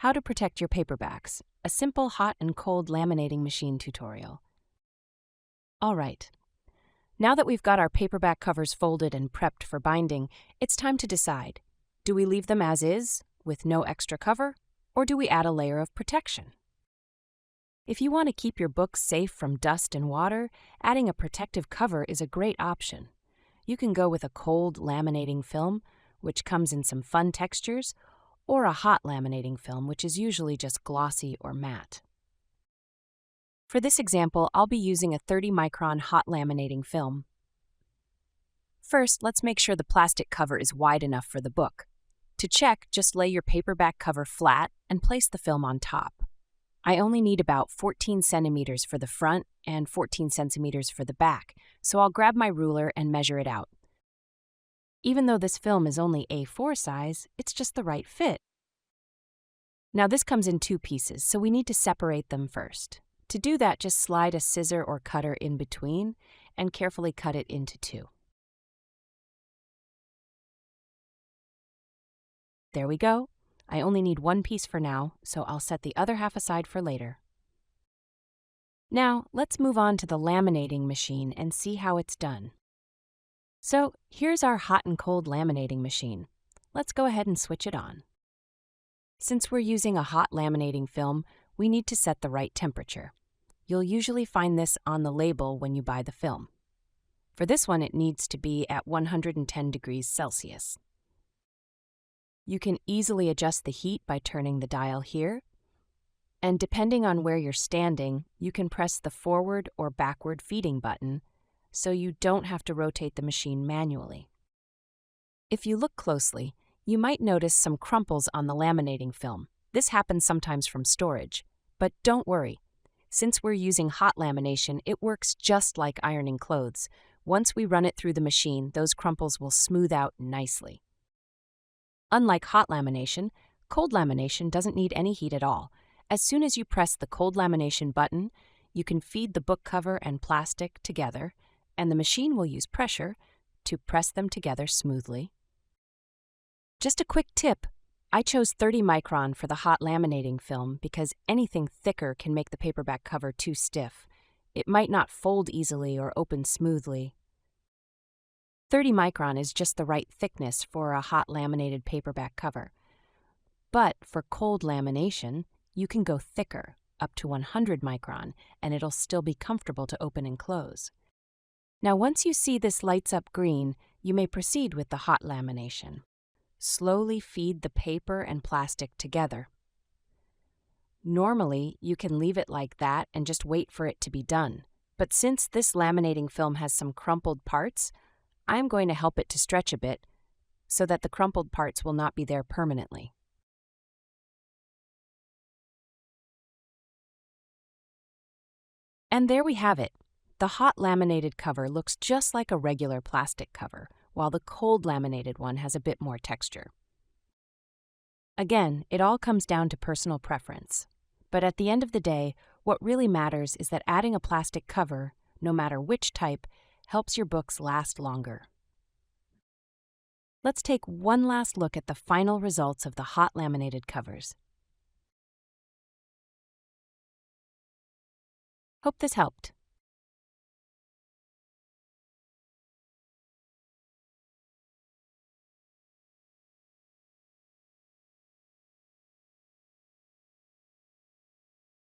How to protect your paperbacks, a simple hot and cold laminating machine tutorial. All right, now that we've got our paperback covers folded and prepped for binding, it's time to decide. Do we leave them as is, with no extra cover, or do we add a layer of protection? If you want to keep your books safe from dust and water, adding a protective cover is a great option. You can go with a cold laminating film, which comes in some fun textures, or a hot laminating film, which is usually just glossy or matte. For this example, I'll be using a 30-micron hot laminating film. First, let's make sure the plastic cover is wide enough for the book. To check, just lay your paperback cover flat and place the film on top. I only need about 14 centimeters for the front and 14 centimeters for the back, so I'll grab my ruler and measure it out. Even though this film is only A4 size, it's just the right fit. Now this comes in two pieces, so we need to separate them first. To do that, just slide a scissor or cutter in between and carefully cut it into two. There we go. I only need one piece for now, so I'll set the other half aside for later. Now, let's move on to the laminating machine and see how it's done. So, here's our hot and cold laminating machine. Let's go ahead and switch it on. Since we're using a hot laminating film, we need to set the right temperature. You'll usually find this on the label when you buy the film. For this one, it needs to be at 110 degrees Celsius. You can easily adjust the heat by turning the dial here, and depending on where you're standing, you can press the forward or backward feeding button so you don't have to rotate the machine manually. If you look closely, you might notice some crumples on the laminating film. This happens sometimes from storage, but don't worry. Since we're using hot lamination, it works just like ironing clothes. Once we run it through the machine, those crumples will smooth out nicely. Unlike hot lamination, cold lamination doesn't need any heat at all. As soon as you press the cold lamination button, you can feed the book cover and plastic together, and the machine will use pressure to press them together smoothly. Just a quick tip, I chose 30 micron for the hot laminating film because anything thicker can make the paperback cover too stiff. It might not fold easily or open smoothly. 30 micron is just the right thickness for a hot laminated paperback cover. But for cold lamination, you can go thicker, up to 100 micron, and it'll still be comfortable to open and close. Now, once you see this lights up green, you may proceed with the hot lamination. Slowly feed the paper and plastic together. Normally, you can leave it like that and just wait for it to be done. But since this laminating film has some crumpled parts, I'm going to help it to stretch a bit so that the crumpled parts will not be there permanently. And there we have it. The hot laminated cover looks just like a regular plastic cover, while the cold laminated one has a bit more texture. Again, it all comes down to personal preference. But at the end of the day, what really matters is that adding a plastic cover, no matter which type, helps your books last longer. Let's take one last look at the final results of the hot laminated covers. Hope this helped.